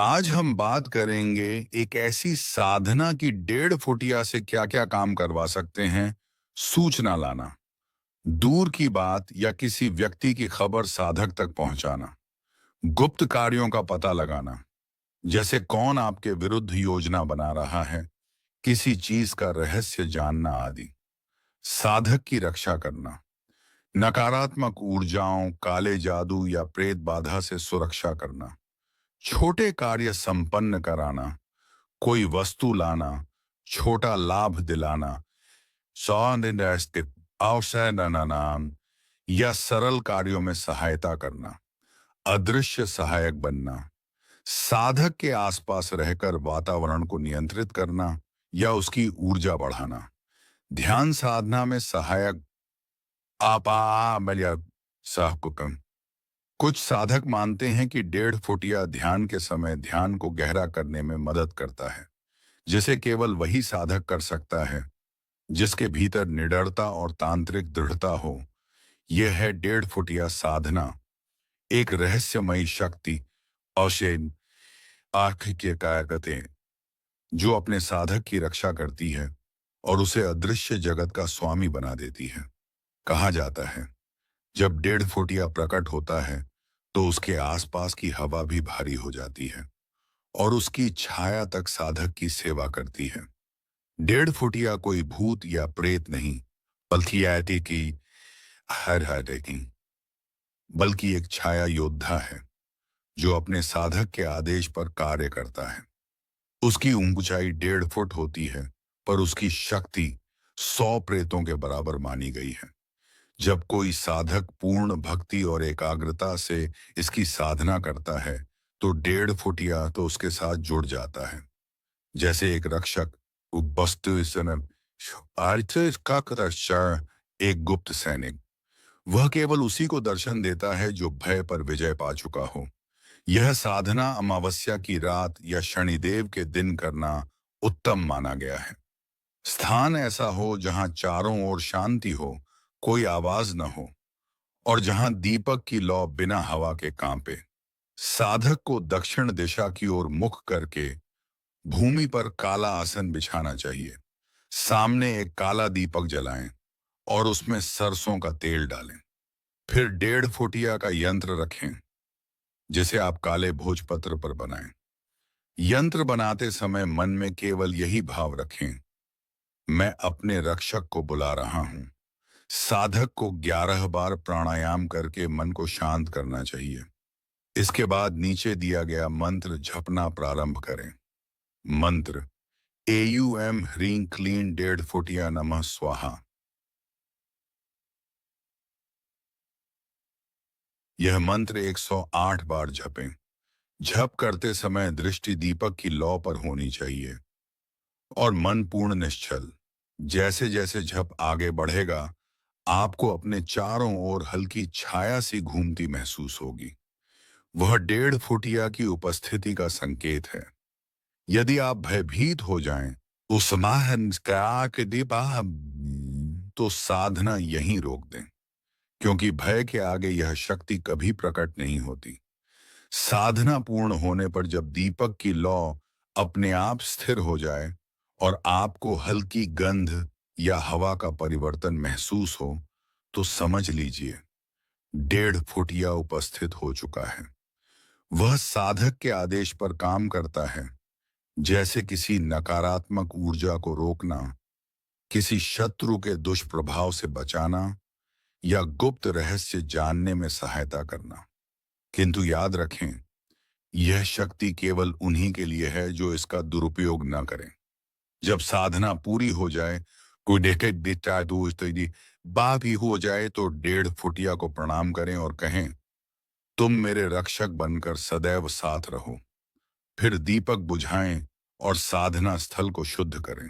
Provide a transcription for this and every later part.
आज हम बात करेंगे एक ऐसी साधना की 1.5 फुटिया से क्या-क्या काम करवा सकते हैं। सूचना लाना, दूर की बात या किसी व्यक्ति की खबर साधक तक पहुंचाना, गुप्त कार्यों का पता लगाना, जैसे कौन आपके विरुद्ध योजना बना रहा है, किसी चीज का रहस्य जानना आदि। साधक की रक्षा करना, नकारात्मक ऊर्जाओं, काले जादू या प्रेत बाधा से सुरक्षा करना, छोटे कार्य संपन्न कराना, कोई वस्तु लाना, छोटा लाभ दिलाना, सौनिर्स्थित अवसर या सरल कार्यों में सहायता करना, अदृश्य सहायक बनना, साधक के आसपास रहकर वातावरण को नियंत्रित करना या उसकी ऊर्जा बढ़ाना, ध्यान साधना में सहायक या सहकुकम। कुछ साधक मानते हैं कि 1.5 फुटिया ध्यान के समय ध्यान को गहरा करने में मदद करता है, जिसे केवल वही साधक कर सकता है जिसके भीतर निडरता और तांत्रिक दृढ़ता हो। यह है 1.5 फुटिया साधना, एक रहस्यमयी शक्ति अवशेन आंख के कार्यकर्ते जो अपने साधक की रक्षा करती है और उसे अदृश्य जगत का स्वामी बना देती है। कहा जाता है जब 1.5 फुटिया प्रकट होता है तो उसके आसपास की हवा भी भारी हो जाती है और उसकी छाया तक साधक की सेवा करती है। 1.5 फुटिया कोई भूत या प्रेत नहीं, बल्कि ऐटी की हर की बल्कि एक छाया योद्धा है जो अपने साधक के आदेश पर कार्य करता है। उसकी ऊंचाई 1.5 फुट होती है, पर उसकी शक्ति 100 प्रेतों के बराबर मानी गई है। जब कोई साधक पूर्ण भक्ति और एकाग्रता से इसकी साधना करता है तो 1.5 फुटिया तो उसके साथ जुड़ जाता है, जैसे एक रक्षक वस्तु एक गुप्त सैनिक। वह केवल उसी को दर्शन देता है जो भय पर विजय पा चुका हो। यह साधना अमावस्या की रात या शनिदेव के दिन करना उत्तम माना गया है। स्थान ऐसा हो जहां चारों ओर शांति हो, कोई आवाज न हो और जहां दीपक की लौ बिना हवा के कांपे। साधक को दक्षिण दिशा की ओर मुख करके भूमि पर काला आसन बिछाना चाहिए। सामने एक काला दीपक जलाएं और उसमें सरसों का तेल डालें। फिर 1.5 फुटिया का यंत्र रखें, जिसे आप काले भोजपत्र पर बनाएं। यंत्र बनाते समय मन में केवल यही भाव रखें, मैं अपने रक्षक को बुला रहा हूं। साधक को 11 बार प्राणायाम करके मन को शांत करना चाहिए। इसके बाद नीचे दिया गया मंत्र जपना प्रारंभ करें। मंत्र एयूएम ह्रीं क्लीं 1.5 फुटिया नमः स्वाहा। यह मंत्र 108 बार जपें। जप करते समय दृष्टि दीपक की लौ पर होनी चाहिए और मन पूर्ण निश्चल। जैसे जैसे जप आगे बढ़ेगा, आपको अपने चारों ओर हल्की छाया सी घूमती महसूस होगी। वह 1.5 फुटिया की उपस्थिति का संकेत है। यदि आप भयभीत हो जाएं, तो साधना यहीं रोक दें, क्योंकि भय के आगे यह शक्ति कभी प्रकट नहीं होती। साधना पूर्ण होने पर जब दीपक की लौ अपने आप स्थिर हो जाए और आपको हल्की गंध या हवा का परिवर्तन महसूस हो, तो समझ लीजिए 1.5 फुटिया उपस्थित हो चुका है। वह साधक के आदेश पर काम करता है, जैसे किसी नकारात्मक ऊर्जा को रोकना, किसी शत्रु के दुष्प्रभाव से बचाना या गुप्त रहस्य जानने में सहायता करना। किंतु याद रखें, यह शक्ति केवल उन्हीं के लिए है जो इसका दुरुपयोग न करें। जब साधना पूरी हो जाए, कोई देखे बेटा दोस्त बा भी हो जाए, तो 1.5 फुटिया को प्रणाम करें और कहें, तुम मेरे रक्षक बनकर सदैव साथ रहो। फिर दीपक बुझाएं और साधना स्थल को शुद्ध करें।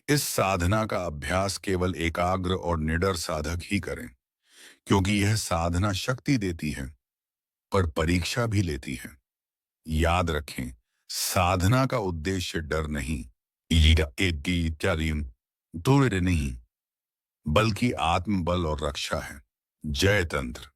इस साधना का अभ्यास केवल एकाग्र और निडर साधक ही करें, क्योंकि यह साधना शक्ति देती है पर परीक्षा भी लेती है। याद रखें, साधना का उद्देश्य डर नहीं, दूर नहीं, बल्कि आत्मबल और रक्षा है। जय तंत्र।